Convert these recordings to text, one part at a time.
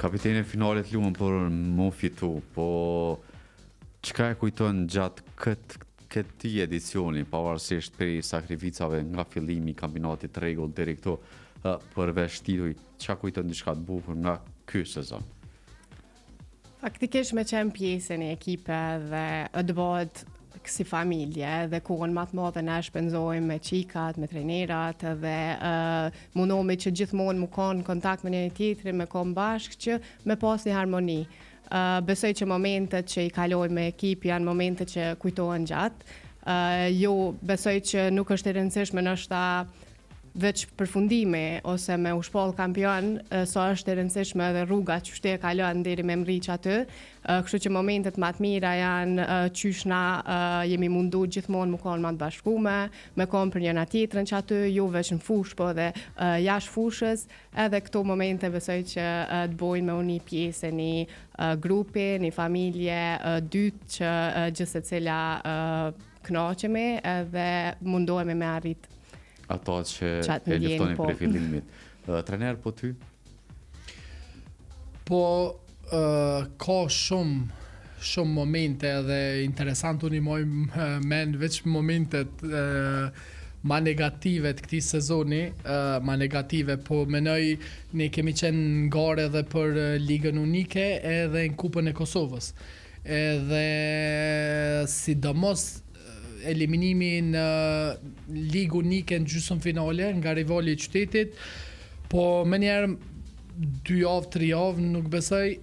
Kapiteni finalet luan për më fitu, po çka e kujton gjatë këtij edicioni, pavarësisht për sakrificave nga fillimi i kampionatit rregull deri këtu përveç titullit, çka kujton diçka të bukur nga ky sezon? Faktikisht me qenë pjesën e ekipe dhe të bëhet si familje dhe kohën më të madhe ne shpenzojmë me qikat, me trejnerat dhe mundohemi që gjithmonë më kanë kontakt me njëri tjetrin, me kon bashkë që me pas një harmoni. Besoj që momentet që i kalojmë me ekip janë momentet që kujtohen gjatë. Jo, besoj që nuk është e rëndësishme ndoshta veç përfundimi ose me u shpall kampion, sa është e rëndësishme edhe rruga që shte e kalon deri me mriq aty. Kështu që momentet më të mira janë qysh na jemi mundu gjithmonë më kanë më të bashkume, me kanë për njëra tjetrën që aty, jo veç në fushë, po edhe jashtë fushës, edhe këto momente besoj që të bojnë me uni pjesë një grupi, një familje, dytë që gjithë secila kënaqemi edhe mundohemi me arrit ato që e luftonin për fillimit. Trener, po ty? Po, ka shumë momente dhe interesant unë i moj men veç momentet ma negative të këtij sezoni, ma negative, po menoj ne kemi qenë në gare edhe për Ligën Unike edhe në Kupën e Kosovës. Edhe sidomos eliminimi në Ligë Unike në gjysmëfinale nga rivali i qytetit, po menjëherë 2 javë, 3 javë nuk besoj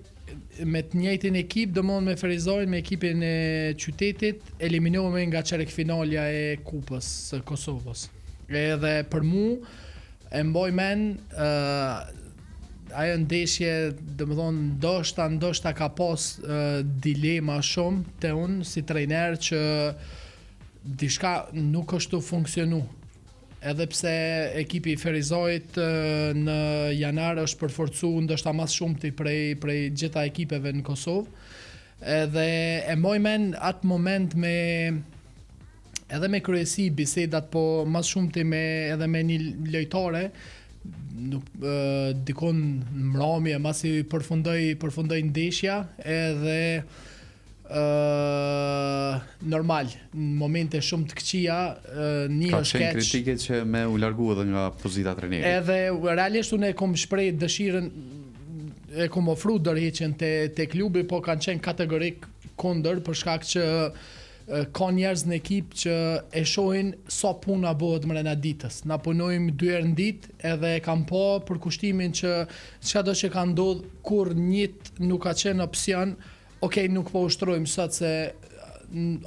me të njëjtin ekip, domthonë me Ferizojnë, me ekipin e qytetit, eliminohemi nga çerekfinalja e Kupës së Kosovës. Edhe për mu e mboj mend ajo ndeshje, domethënë ndoshta ka pas dilema shumë te unë si trajner që diçka nuk është të funksionu. Edhe pse ekipi i Ferizojit në janar është përforcu ndoshta mas shumti prej gjitha ekipeve në Kosovë. Edhe e mboj mend atë moment edhe me kryesi bisedat, po mas shumti edhe me një lojtare, dikon në mramje, masi përfundoi ndeshja, edhe normal, në momente shumë të këqija, një ka është qenë keq. kritike që me u largu edhe nga pozita trenerit. Edhe realisht unë e kom shpreh dëshirën, e kom ofru dorëheqjen te klubi, po kanë qenë kategorik kundër për shkak që ka njerëz në ekip që e shohin sa puna bëhet mrena ditës. Na punojmë 2 herë në ditë edhe e kam pa për kushtimin që çado që ka ndodh kur njët nuk ka qenë opsion, okej, nuk po ushtrojmë sot se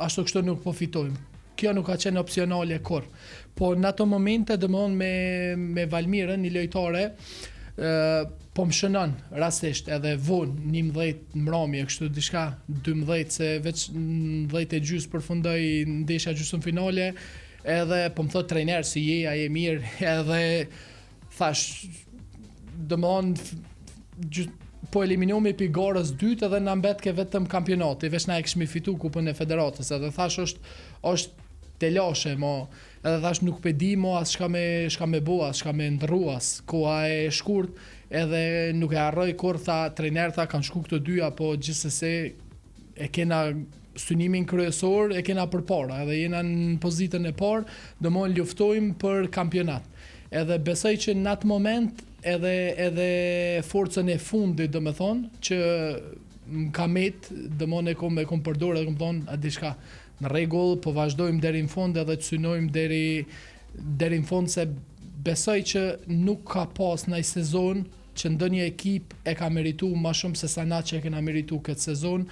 ashtu kështu nuk po fitojmë. Kjo nuk ka qenë opsionale kur. Po në ato momente domthonë me Valmirën, një lojtare, po më shënon rastisht edhe vonë 11 mramje, kështu diçka 12, se veç 10 e gjys përfundoi ndeshja gjysmëfinale, edhe po më thot trajner si a je mirë, edhe thash domthonë po eliminohemi pi garës dytë edhe na mbetke vetëm kampionati, veç na e kishmi fitu Kupën e Federatës, edhe thash është telashe, edhe thash nuk pe di as shka me bo, as shka me ndrru, as koha e shkurt, edhe nuk e harroj kur tha trajner, tha kanë shku këto dyja, po gjithsesi e kena synimin kryesor, e kena përpara, edhe jena në pozitën e parë, domthonë luftojmë për kampionat. Edhe besoj që në atë moment edhe forcën e fundit, domethënë, që më ka met, domthonë e kom përdorur edhe kom thonë a diçka në rregull, po vazhdojmë deri në fund edhe të synojmë deri në fund, se besoj që nuk ka pas ndaj sezon që ndonjë ekip e ka merituar më shumë se sa na që e kena merituar këtë sezon.